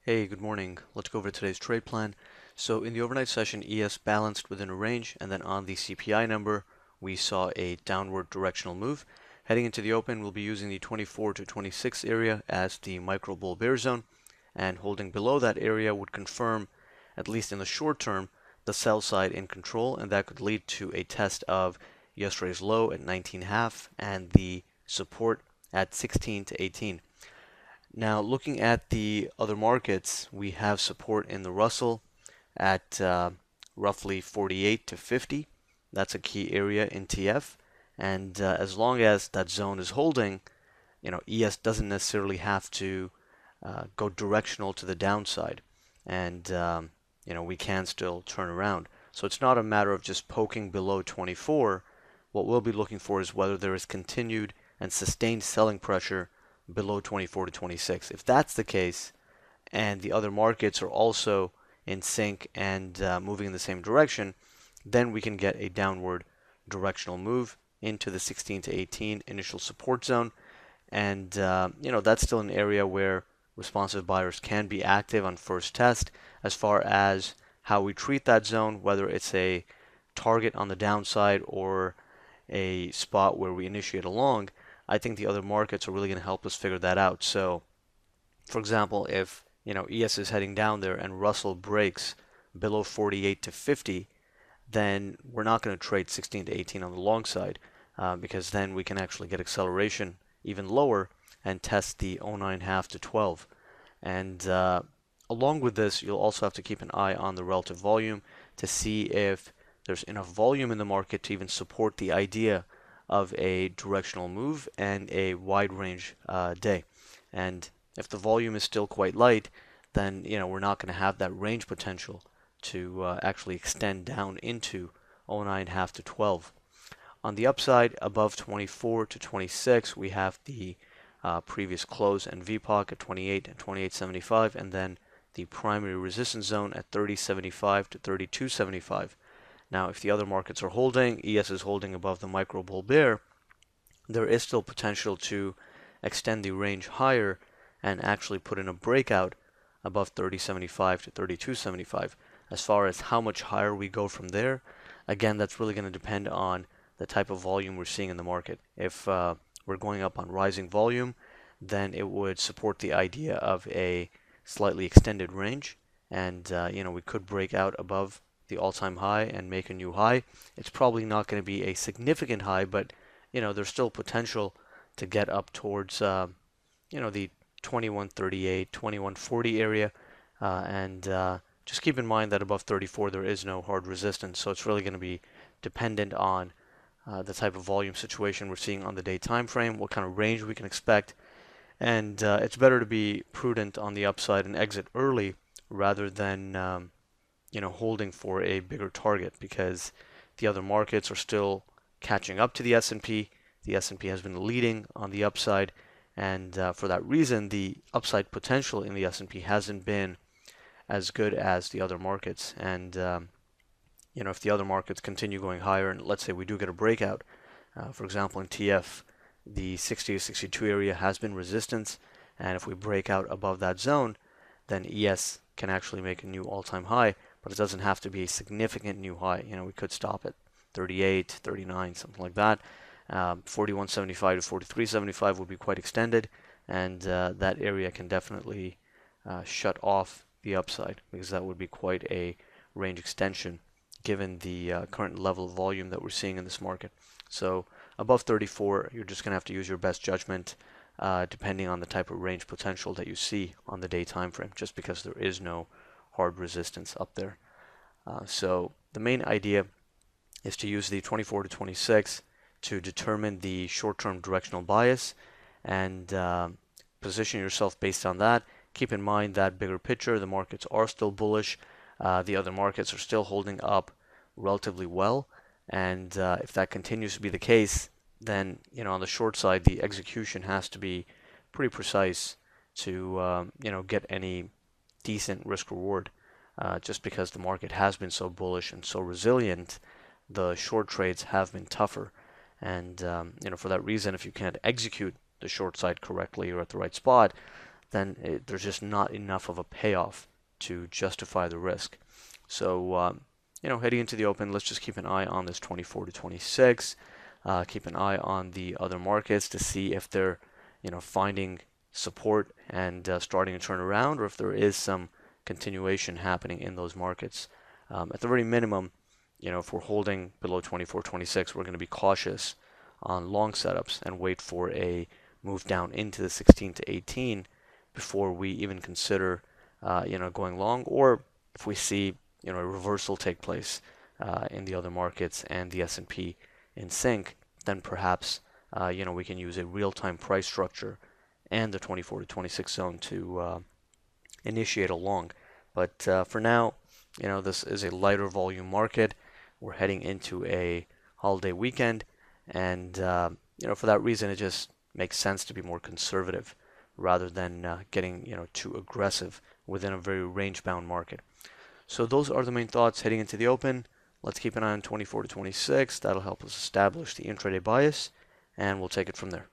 Hey, good morning. Let's go over today's trade plan. So in the overnight session, ES balanced within a range, and then on the CPI number, we saw a downward directional move. Heading into the open, we'll be using the 24 to 26 area as the micro bull bear zone, and holding below that area would confirm, at least in the short term, the sell side in control, and that could lead to a test of yesterday's low at 19.5 and the support at 16 to 18. Now, looking at the other markets, we have support in the Russell at roughly 48 to 50. That's a key area in TF. And as long as that zone is holding, ES doesn't necessarily have to go directional to the downside. And, we can still turn around. So it's not a matter of just poking below 24. What we'll be looking for is whether there is continued and sustained selling pressure below 24 to 26. If that's the case, and the other markets are also in sync and moving in the same direction, then we can get a downward directional move into the 16 to 18 initial support zone. And, that's still an area where responsive buyers can be active on first test. As far as how we treat that zone, whether it's a target on the downside or a spot where we initiate a long, I think the other markets are really going to help us figure that out. So, for example, if ES is heading down there and Russell breaks below 48 to 50, then we're not going to trade 16 to 18 on the long side because then we can actually get acceleration even lower and test the 09.5 to 12. And along with this, you'll also have to keep an eye on the relative volume to see if there's enough volume in the market to even support the idea of a directional move and a wide range day. And if the volume is still quite light, then we're not going to have that range potential to actually extend down into 09.5 to 12. On the upside, above 24 to 26, we have the previous close and VPOC at 28 and 28.75, and then the primary resistance zone at 30.75 to 32.75. Now, if the other markets are holding, ES is holding above the micro bull bear, there is still potential to extend the range higher and actually put in a breakout above 30.75 to 32.75. As far as how much higher we go from there, again, that's really going to depend on the type of volume we're seeing in the market. If we're going up on rising volume, then it would support the idea of a slightly extended range, and we could break out above the all-time high and make a new high. It's probably not going to be a significant high, but there's still potential to get up towards the 2138, 2140 area, and just keep in mind that above 34 there is no hard resistance, so it's really going to be dependent on the type of volume situation we're seeing on the day time frame, what kind of range we can expect, and it's better to be prudent on the upside and exit early rather than holding for a bigger target, because the other markets are still catching up to the S&P. The S&P has been leading on the upside, and for that reason, the upside potential in the S&P hasn't been as good as the other markets. And if the other markets continue going higher, and let's say we do get a breakout, for example, in TF, the 60 to 62 area has been resistance, and if we break out above that zone, then ES can actually make a new all-time high, but it doesn't have to be a significant new high. We could stop at 38, 39, something like that. 41.75 to 43.75 would be quite extended, and that area can definitely shut off the upside, because that would be quite a range extension given the current level of volume that we're seeing in this market. So above 34, you're just going to have to use your best judgment depending on the type of range potential that you see on the day time frame, just because there is no hard resistance up there. So the main idea is to use the 24 to 26 to determine the short-term directional bias and position yourself based on that. Keep in mind that bigger picture, the markets are still bullish. The other markets are still holding up relatively well, and if that continues to be the case, then on the short side, the execution has to be pretty precise to get any decent risk reward. Just because the market has been so bullish and so resilient, the short trades have been tougher, and for that reason, if you can't execute the short side correctly or at the right spot, then there's just not enough of a payoff to justify the risk. So, heading into the open, let's just keep an eye on this 24 to 26. Keep an eye on the other markets to see if they're, finding support and starting to turn around, or if there is some continuation happening in those markets. At the very minimum, if we're holding below 24, 26, we're going to be cautious on long setups and wait for a move down into the 16 to 18 before we even consider, going long, or if we see, a reversal take place in the other markets and the S&P in sync, then perhaps, we can use a real-time price structure and the 24 to 26 zone to initiate a long. But for now, this is a lighter volume market. We're heading into a holiday weekend, and for that reason, it just makes sense to be more conservative rather than getting too aggressive within a very range-bound market. So those are the main thoughts heading into the open. Let's keep an eye on 24 to 26. That'll help us establish the intraday bias, and we'll take it from there.